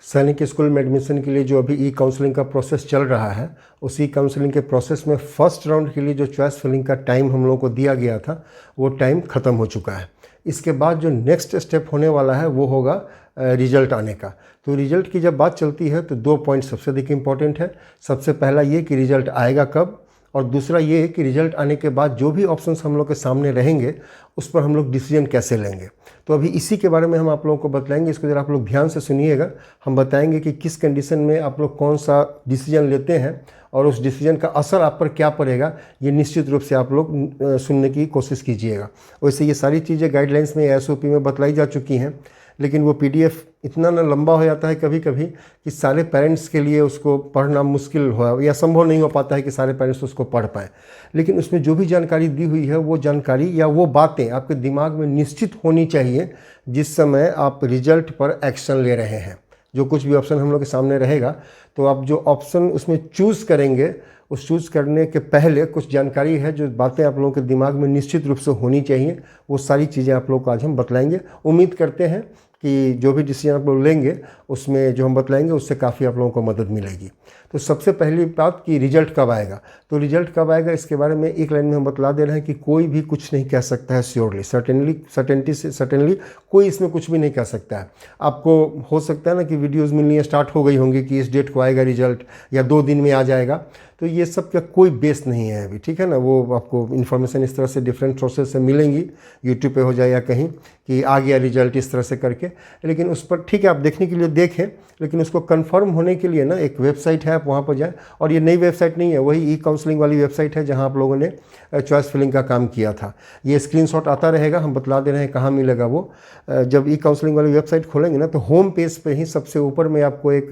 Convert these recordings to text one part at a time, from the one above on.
सैनिक स्कूल में एडमिशन के लिए जो अभी ई काउंसलिंग का प्रोसेस चल रहा है, उसी काउंसलिंग के प्रोसेस में फर्स्ट राउंड के लिए जो चॉइस फिलिंग का टाइम हम लोगों को दिया गया था वो टाइम ख़त्म हो चुका है। इसके बाद जो नेक्स्ट स्टेप होने वाला है वो होगा रिजल्ट आने का। तो रिजल्ट की जब बात चलती है तो 2 पॉइंट सबसे अधिक इम्पॉर्टेंट है। सबसे पहला ये कि रिजल्ट आएगा कब, और दूसरा ये कि रिजल्ट आने के बाद जो भी ऑप्शंस हम लोग के सामने रहेंगे उस पर हम लोग डिसीजन कैसे लेंगे। तो अभी इसी के बारे में हम आप लोगों को बतलाएंगे। इसको जरा आप लोग ध्यान से सुनिएगा। हम बताएंगे कि किस कंडीशन में आप लोग कौन सा डिसीजन लेते हैं और उस डिसीजन का असर आप पर क्या पड़ेगा, ये निश्चित रूप से आप लोग सुनने की कोशिश कीजिएगा। वैसे ये सारी चीज़ें गाइडलाइंस में SOP में बतलाई जा चुकी हैं, लेकिन वो PDF इतना ना लंबा हो जाता है कभी कभी कि सारे पेरेंट्स के लिए उसको पढ़ना मुश्किल हो या संभव नहीं हो पाता है कि सारे पेरेंट्स उसको पढ़ पाएँ। लेकिन उसमें जो भी जानकारी दी हुई है वो जानकारी या वो बातें आपके दिमाग में निश्चित होनी चाहिए जिस समय आप रिजल्ट पर एक्शन ले रहे हैं। जो कुछ भी ऑप्शन हम लोग के सामने रहेगा तो आप जो ऑप्शन उसमें चूज़ करेंगे, उस चूज़ करने के पहले कुछ जानकारी है, जो बातें आप लोगों के दिमाग में निश्चित रूप से होनी चाहिए, वो सारी चीज़ें आप लोग को आज हम बतलाएंगे। उम्मीद करते हैं कि जो भी डिसीजन आप लोग लेंगे उसमें जो हम बतलाएंगे उससे काफ़ी आप लोगों को मदद मिलेगी। तो सबसे पहली बात कि रिजल्ट कब आएगा। तो रिजल्ट कब आएगा इसके बारे में एक लाइन में हम बतला दे रहे हैं कि कोई भी कुछ नहीं कह सकता है श्योरली, सर्टेनली कोई इसमें कुछ भी नहीं कह सकता है। आपको हो सकता है ना कि वीडियोज़ मिलनी स्टार्ट हो गई होंगी कि इस डेट को आएगा रिजल्ट या 2 दिन में आ जाएगा, तो ये सब का कोई बेस नहीं है अभी, ठीक है ना। वो आपको इन्फॉर्मेशन इस तरह से डिफरेंट सोर्सेज से मिलेंगी, यूट्यूब पे हो जाए या कहीं कि आ गया रिजल्ट इस तरह से करके, लेकिन उस पर ठीक है आप देखने के लिए देखें, लेकिन उसको कंफर्म होने के लिए ना एक वेबसाइट है, आप वहाँ पर जाएँ। और ये नई वेबसाइट नहीं है, वही ई काउंसलिंग वाली वेबसाइट है जहाँ आप लोगों ने चॉइस फिलिंग का काम किया था। ये स्क्रीनशॉट आता रहेगा, हम बतला दे रहे हैं कहाँ मिलेगा वो। जब ई काउंसलिंग वाली वेबसाइट खोलेंगे ना तो होम पेज पे ही सबसे ऊपर में आपको एक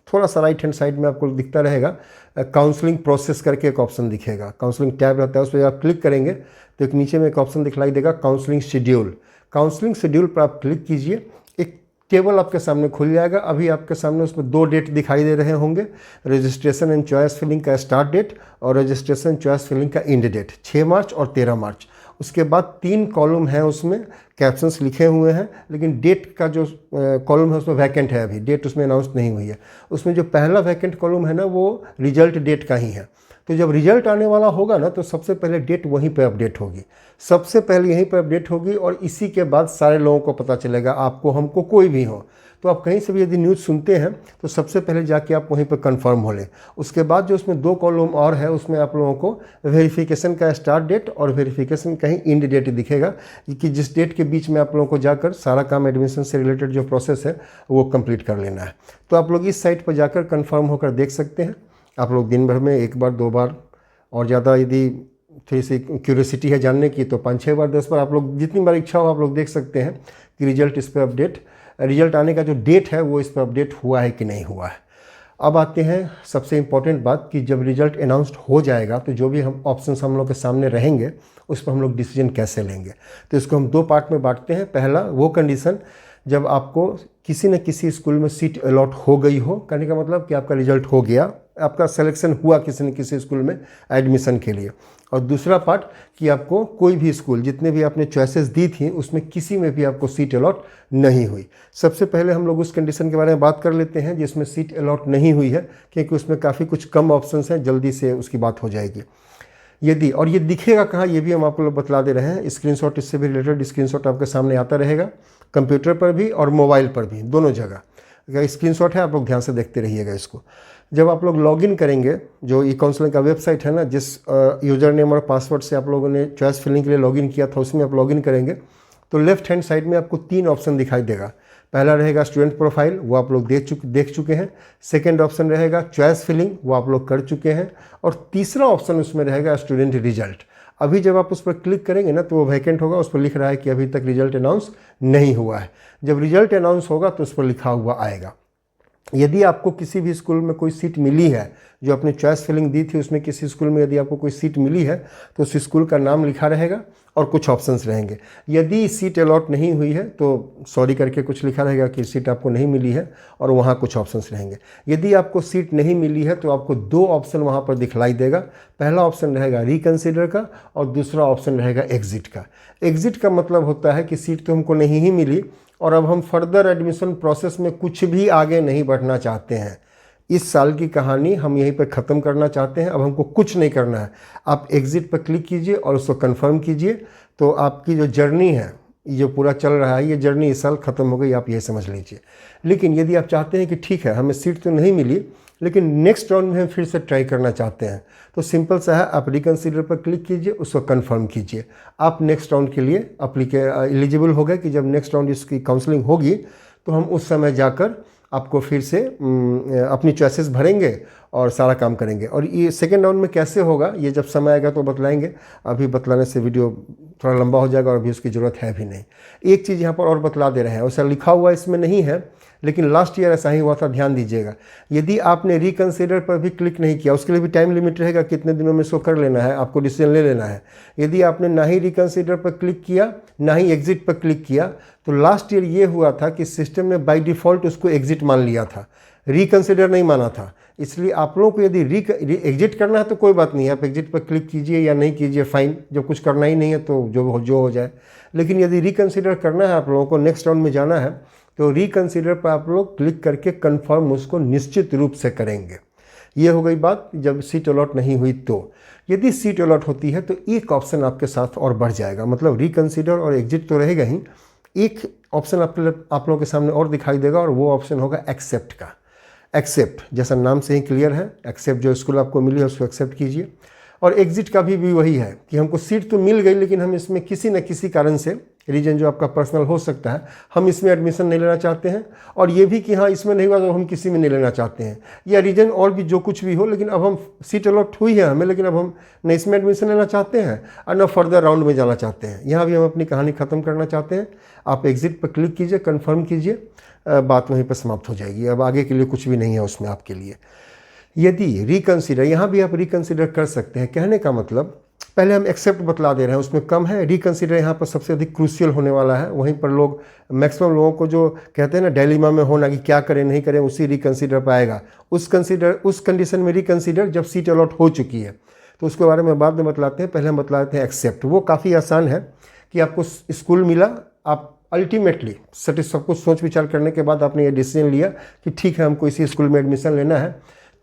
थोड़ा सा राइट हैंड साइड में आपको दिखता रहेगा काउंसलिंग प्रोसेस करके एक ऑप्शन दिखेगा। काउंसलिंग टैब रहता है, उस पर आप क्लिक करेंगे तो एक नीचे में एक ऑप्शन दिखलाई देगा काउंसलिंग शेड्यूल। काउंसलिंग शेड्यूल पर आप क्लिक कीजिए, एक टेबल आपके सामने खुल जाएगा। अभी आपके सामने उसमें 2 डेट दिखाई दे रहे होंगे, रजिस्ट्रेशन एंड चॉइस फिलिंग का स्टार्ट डेट और रजिस्ट्रेशन चॉइस फिलिंग का एंड डेट 6 मार्च और 13 मार्च। उसके बाद 3 कॉलम हैं, उसमें कैप्शंस लिखे हुए हैं, लेकिन डेट का जो कॉलम है उसमें वैकेंट है, अभी डेट उसमें अनाउंस नहीं हुई है। उसमें जो पहला वैकेंट कॉलम है ना वो रिजल्ट डेट का ही है। तो जब रिजल्ट आने वाला होगा ना तो सबसे पहले डेट वहीं पे अपडेट होगी, सबसे पहले यहीं पे अपडेट होगी और इसी के बाद सारे लोगों को पता चलेगा, आपको हमको कोई भी हो। तो आप कहीं से भी यदि न्यूज़ सुनते हैं तो सबसे पहले जाके आप वहीं पर कंफर्म हो लें। उसके बाद जो उसमें 2 कॉलम और है उसमें आप लोगों को वेरिफिकेशन का स्टार्ट डेट और वेरिफिकेशन का ही एंड डेट दिखेगा कि जिस डेट के बीच में आप लोगों को जाकर सारा काम एडमिशन से रिलेटेड जो प्रोसेस है वो कंप्लीट कर लेना है। तो आप लोग इस साइट पर जाकर कंफर्म होकर देख सकते हैं। आप लोग दिन भर में 1 बार 2 बार और ज़्यादा यदि थोड़ी सी क्यूरियोसिटी है जानने की तो 5-6 बार 10 बार आप लोग जितनी बार इच्छा हो आप लोग देख सकते हैं कि रिजल्ट इस पर अपडेट, रिजल्ट आने का जो डेट है वो इस पर अपडेट हुआ है कि नहीं हुआ है। अब आते हैं सबसे इम्पॉर्टेंट बात कि जब रिजल्ट अनाउंस्ड हो जाएगा तो जो भी हम ऑप्शंस हम लोग के सामने रहेंगे उस पर हम लोग डिसीजन कैसे लेंगे। तो इसको हम 2 पार्ट में बांटते हैं। पहला वो कंडीशन जब आपको किसी न किसी स्कूल में सीट अलॉट हो गई हो, कहने का मतलब कि आपका रिजल्ट हो गया, आपका सिलेक्शन हुआ किसी न किसी स्कूल में एडमिशन के लिए। और दूसरा पार्ट कि आपको कोई भी स्कूल, जितने भी आपने चॉइसेस दी थी उसमें किसी में भी आपको सीट अलॉट नहीं हुई। सबसे पहले हम लोग उस कंडीशन के बारे में बात कर लेते हैं जिसमें सीट अलॉट नहीं हुई है, क्योंकि उसमें काफ़ी कुछ कम ऑप्शंस हैं, जल्दी से उसकी बात हो जाएगी। यदि और ये दिखेगा कहाँ ये भी हम आपको बतला दे रहे हैं। स्क्रीनशॉट इससे भी रिलेटेड स्क्रीनशॉट आपके सामने आता रहेगा, कंप्यूटर पर भी और मोबाइल पर भी, दोनों जगह अगर स्क्रीनशॉट है आप लोग ध्यान से देखते रहिएगा इसको। जब आप लोग लॉगिन करेंगे, जो ई काउंसलिंग का वेबसाइट है ना, जिस यूज़र नेम और पासवर्ड से आप लोगों ने चॉइस फिलिंग के लिए लॉगिन किया था उसमें आप लॉगिन करेंगे तो लेफ्ट हैंड साइड में आपको 3 ऑप्शन दिखाई देगा। पहला रहेगा स्टूडेंट प्रोफाइल, वो आप लोग देख चुके हैं। सेकेंड ऑप्शन रहेगा चॉइस फिलिंग, वो आप लोग कर चुके हैं। और तीसरा ऑप्शन उसमें रहेगा स्टूडेंट रिजल्ट। अभी जब आप उस पर क्लिक करेंगे ना तो वो वैकेंट होगा, उस पर लिख रहा है कि अभी तक रिजल्ट अनाउंस नहीं हुआ है। जब रिजल्ट अनाउंस होगा तो उस पर लिखा हुआ आएगा। यदि आपको किसी भी स्कूल में कोई सीट मिली है जो अपनी चॉइस फिलिंग दी थी उसमें किसी स्कूल में यदि आपको कोई सीट मिली है तो उस स्कूल का नाम लिखा रहेगा और कुछ ऑप्शंस रहेंगे। यदि सीट अलॉट नहीं हुई है तो सॉरी करके कुछ लिखा रहेगा कि सीट आपको नहीं मिली है और वहाँ कुछ ऑप्शंस रहेंगे। यदि आपको सीट नहीं मिली है तो आपको 2 ऑप्शन वहाँ पर दिखलाई देगा। पहला ऑप्शन रहेगा रिकंसिडर का और दूसरा ऑप्शन रहेगा एग्जिट का। एग्जिट का मतलब होता है कि सीट तो हमको नहीं ही मिली और अब हम फर्दर एडमिशन प्रोसेस में कुछ भी आगे नहीं बढ़ना चाहते हैं। इस साल की कहानी हम यहीं पर ख़त्म करना चाहते हैं, अब हमको कुछ नहीं करना है। आप एग्ज़िट पर क्लिक कीजिए और उसको कंफर्म कीजिए, तो आपकी जो जर्नी है, ये पूरा चल रहा है, ये जर्नी इस साल ख़त्म हो गई, आप ये समझ लीजिए। लेकिन यदि आप चाहते हैं कि ठीक है हमें सीट तो नहीं मिली लेकिन नेक्स्ट राउंड में हम फिर से ट्राई करना चाहते हैं, तो सिंपल सा है, आप रिकंसिडर पर क्लिक कीजिए, उसको कंफर्म कीजिए। आप नेक्स्ट राउंड के लिए एलिजिबल हो गए कि जब नेक्स्ट राउंड इसकी काउंसलिंग होगी तो हम उस समय जाकर आपको फिर से अपनी चॉइसेस भरेंगे और सारा काम करेंगे। और ये सेकेंड राउंड में कैसे होगा ये जब समय आएगा तो बतलाएंगे, अभी बतलाने से वीडियो थोड़ा लंबा हो जाएगा और अभी उसकी ज़रूरत है भी नहीं। एक चीज़ यहाँ पर और बतला दे रहे हैं, वैसा लिखा हुआ इसमें नहीं है लेकिन लास्ट ईयर ऐसा ही हुआ था, ध्यान दीजिएगा। यदि आपने रिकंसिडर पर भी क्लिक नहीं किया, उसके लिए भी टाइम लिमिट रहेगा, कितने दिनों में इसको कर लेना है, आपको डिसीजन ले लेना है। यदि आपने ना ही रिकंसिडर पर क्लिक किया ना ही एग्जिट पर क्लिक किया तो लास्ट ईयर ये हुआ था कि सिस्टम ने बाय डिफ़ॉल्ट उसको एग्जिट मान लिया था, रिकंसिडर नहीं माना था। इसलिए आप लोगों को यदि एग्जिट करना है तो कोई बात नहीं है, आप एग्जिट पर क्लिक कीजिए या नहीं कीजिए, फाइन। जब कुछ करना ही नहीं है तो जो हो जाए। लेकिन यदि रिकंसिडर करना है, आप लोगों को नेक्स्ट राउंड में जाना है, तो रिकंसिडर पर आप लोग क्लिक करके कंफर्म उसको निश्चित रूप से करेंगे। ये हो गई बात जब सीट अलॉट नहीं हुई। तो यदि सीट अलॉट होती है तो एक ऑप्शन आपके साथ और बढ़ जाएगा, मतलब रिकंसिडर और एग्जिट तो रहेगा ही, एक ऑप्शन आप लोगों के सामने और दिखाई देगा और वो ऑप्शन होगा एक्सेप्ट का। एक्सेप्ट जैसा नाम से ही क्लियर है, एक्सेप्ट जो स्कूल आपको मिली है उसको एक्सेप्ट कीजिए। और एग्जिट का भी वही है कि हमको सीट तो मिल गई लेकिन हम इसमें किसी न किसी कारण से, रीजन जो आपका पर्सनल हो सकता है, हम इसमें एडमिशन नहीं लेना चाहते हैं। और ये भी कि हाँ इसमें नहीं हुआ तो हम किसी में नहीं लेना चाहते हैं, या रीजन और भी जो कुछ भी हो, लेकिन अब हम सीट अलॉट हुई है हमें, लेकिन अब हम न इसमें एडमिशन लेना चाहते हैं और न फर्दर राउंड में जाना चाहते हैं। यहाँ भी हम अपनी कहानी ख़त्म करना चाहते हैं। आप एग्जिट पर क्लिक कीजिए, कन्फर्म कीजिए, बात वहीं पर समाप्त हो जाएगी। अब आगे के लिए कुछ भी नहीं है उसमें आपके लिए। यदि रिकंसिडर, यहाँ भी आप रिकंसिडर कर सकते हैं। कहने का मतलब, पहले हम एक्सेप्ट बतला दे रहे हैं, उसमें कम है। रिकंसिडर यहाँ पर सबसे अधिक क्रूशियल होने वाला है। वहीं पर लोग, मैक्सिमम लोगों को जो कहते हैं ना डायलेमा में होना कि क्या करें नहीं करें, उसी रिकंसिडर पर आएगा। उस कंडीशन में रिकंसिडर जब सीट अलॉट हो चुकी है तो उसके बारे में बाद में बतलाते हैं। पहले हम बतलाते हैं एक्सेप्ट। वो काफ़ी आसान है कि आपको स्कूल मिला, आप अल्टीमेटली सब कुछ सोच विचार करने के बाद आपने ये डिसीजन लिया कि ठीक है हमको इसी स्कूल में एडमिशन लेना है,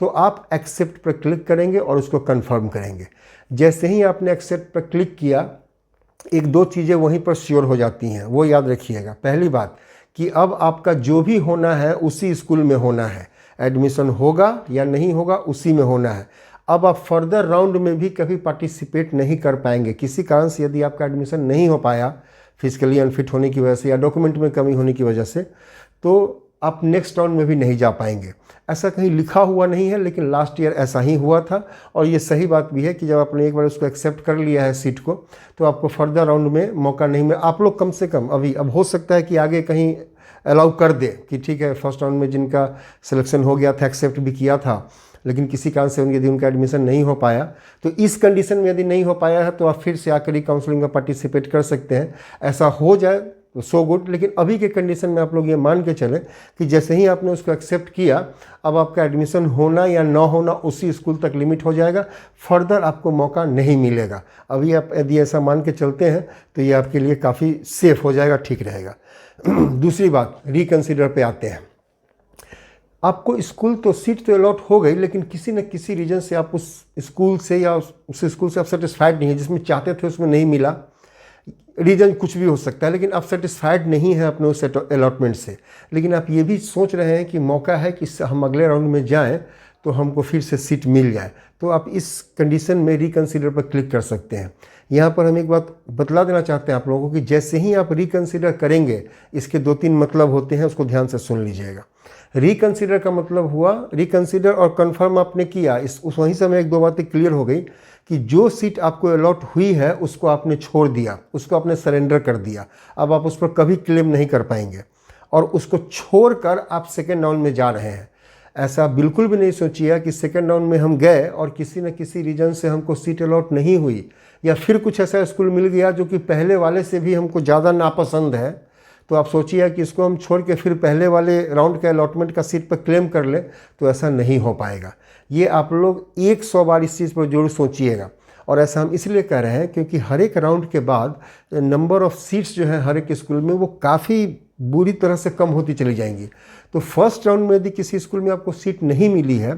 तो आप एक्सेप्ट पर क्लिक करेंगे और उसको कंफर्म करेंगे। जैसे ही आपने एक्सेप्ट पर क्लिक किया, एक दो चीज़ें वहीं पर श्योर हो जाती हैं, वो याद रखिएगा। पहली बात कि अब आपका जो भी होना है उसी स्कूल में होना है, एडमिशन होगा या नहीं होगा उसी में होना है। अब आप फर्दर राउंड में भी कभी पार्टिसिपेट नहीं कर पाएंगे। किसी कारण से यदि आपका एडमिशन नहीं हो पाया, फिजिकली अनफिट होने की वजह से या डॉक्यूमेंट में कमी होने की वजह से, तो आप नेक्स्ट राउंड में भी नहीं जा पाएंगे। ऐसा कहीं लिखा हुआ नहीं है लेकिन लास्ट ईयर ऐसा ही हुआ था। और ये सही बात भी है कि जब आपने एक बार उसको एक्सेप्ट कर लिया है सीट को, तो आपको फर्दर राउंड में मौका नहीं मिला। आप लोग कम से कम अभी, अब हो सकता है कि आगे कहीं अलाउ कर दे कि ठीक है फर्स्ट राउंड में जिनका सिलेक्शन हो गया था, एक्सेप्ट भी किया था, लेकिन किसी कारण से यदि उनका एडमिशन नहीं हो पाया, तो इस कंडीशन में यदि नहीं हो पाया है तो आप फिर से आकर ही काउंसलिंग में पार्टिसिपेट कर सकते हैं। ऐसा हो जाए तो सो गुड। लेकिन अभी के कंडीशन में आप लोग ये मान के चलें कि जैसे ही आपने उसको एक्सेप्ट किया, अब आपका एडमिशन होना या ना होना उसी स्कूल तक लिमिट हो जाएगा, फर्दर आपको मौका नहीं मिलेगा। अभी आप यदि ऐसा मान के चलते हैं तो ये आपके लिए काफ़ी सेफ हो जाएगा, ठीक रहेगा। दूसरी बात, रिकंसिडर पे आते हैं। आपको स्कूल तो सीट तो अलॉट हो गई, लेकिन किसी न किसी रीजन से आप उस स्कूल से या उस स्कूल से आप सेटिस्फाइड नहीं है, जिसमें चाहते थे उसमें नहीं मिला। रीज़न कुछ भी हो सकता है, लेकिन आप सेटिस्फाइड नहीं हैं अपने उस अलॉटमेंट से। लेकिन आप ये भी सोच रहे हैं कि मौका है कि हम अगले राउंड में जाएं तो हमको फिर से सीट मिल जाए, तो आप इस कंडीशन में रिकंसिडर पर क्लिक कर सकते हैं। यहाँ पर हम एक बात बतला देना चाहते हैं आप लोगों को कि जैसे ही आप रिकंसिडर करेंगे, इसके 2-3 मतलब होते हैं, उसको ध्यान से सुन लीजिएगा। रिकंसिडर का मतलब हुआ, रिकंसिडर और कंफर्म आपने किया, उस वहीं से हमें 1-2 बातें क्लियर हो गई कि जो सीट आपको अलॉट हुई है उसको आपने छोड़ दिया, उसको आपने सरेंडर कर दिया। अब आप उस पर कभी क्लेम नहीं कर पाएंगे और उसको छोड़कर आप सेकेंड राउंड में जा रहे हैं। ऐसा बिल्कुल भी नहीं सोचिए कि सेकेंड राउंड में हम गए और किसी न किसी रीजन से हमको सीट अलॉट नहीं हुई, या फिर कुछ ऐसा स्कूल मिल गया जो कि पहले वाले से भी हमको ज़्यादा नापसंद है, तो आप सोचिए कि इसको हम छोड़ के फिर पहले वाले राउंड के अलॉटमेंट का सीट पर क्लेम कर लें, तो ऐसा नहीं हो पाएगा। ये आप लोग 100 बार इस चीज़ पर जरूर सोचिएगा। और ऐसा हम इसलिए कह रहे हैं क्योंकि हर एक राउंड के बाद नंबर ऑफ़ सीट्स जो है हर एक स्कूल में वो काफ़ी बुरी तरह से कम होती चली जाएंगी। तो फर्स्ट राउंड में यदि किसी स्कूल में आपको सीट नहीं मिली है,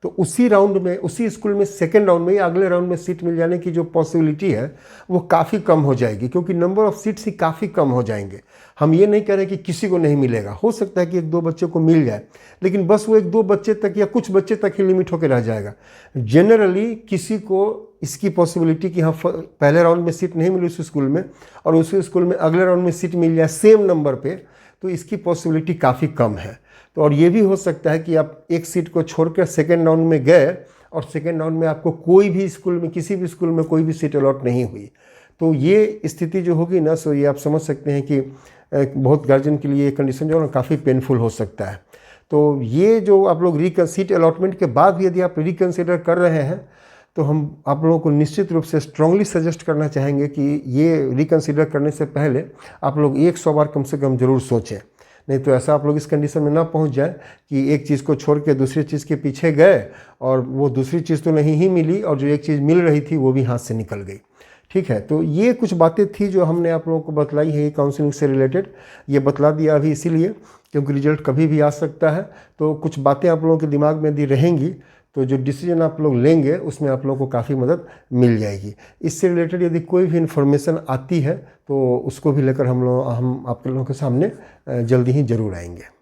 तो उसी राउंड में, उसी स्कूल में सेकेंड राउंड में या अगले राउंड में सीट मिल जाने की जो पॉसिबिलिटी है वो काफ़ी कम हो जाएगी, क्योंकि नंबर ऑफ़ सीट्स ही काफ़ी कम हो जाएंगे। हम ये नहीं कह रहे कि किसी को नहीं मिलेगा, हो सकता है कि 1-2 बच्चे को मिल जाए, लेकिन बस वो 1-2 बच्चे तक या कुछ बच्चे तक ही लिमिट होकर रह जाएगा। जनरली किसी को इसकी पॉसिबिलिटी कि हाँ पहले राउंड में सीट नहीं मिली उस स्कूल में और उसी स्कूल में अगले राउंड में सीट मिल जाए सेम नंबर पे, तो इसकी पॉसिबिलिटी काफ़ी कम है। तो और ये भी हो सकता है कि आप एक सीट को छोड़कर सेकेंड राउंड में गए और सेकेंड राउंड में आपको कोई भी स्कूल में, किसी भी स्कूल में कोई भी सीट अलॉट नहीं हुई। तो ये स्थिति जो होगी ना, सो ये आप समझ सकते हैं कि बहुत गार्जियन के लिए ये कंडीशन जो है ना काफ़ी पेनफुल हो सकता है। तो ये जो आप लोग सीट अलॉटमेंट के बाद भी यदि आप रिकन्सिडर कर रहे हैं, तो हम आप लोगों को निश्चित रूप से स्ट्रांगली सजेस्ट करना चाहेंगे कि ये रिकन्सिडर करने से पहले आप लोग 100 बार कम से कम ज़रूर सोचें। नहीं तो ऐसा आप लोग इस कंडीशन में ना पहुंच जाए कि एक चीज़ को छोड़ के दूसरी चीज़ के पीछे गए और वो दूसरी चीज़ तो नहीं ही मिली और जो एक चीज़ मिल रही थी वो भी हाथ से निकल गई। ठीक है, तो ये कुछ बातें थी जो हमने आप लोगों को बतलाई है काउंसलिंग से रिलेटेड। ये बतला दिया अभी इसीलिए क्योंकि रिजल्ट कभी भी आ सकता है, तो कुछ बातें आप लोगों के दिमाग में यदि रहेंगी तो जो डिसीजन आप लोग लेंगे उसमें आप लोगों को काफ़ी मदद मिल जाएगी। इससे रिलेटेड यदि कोई भी इन्फॉर्मेशन आती है तो उसको भी लेकर हम आप लोगों के सामने जल्दी ही ज़रूर आएंगे।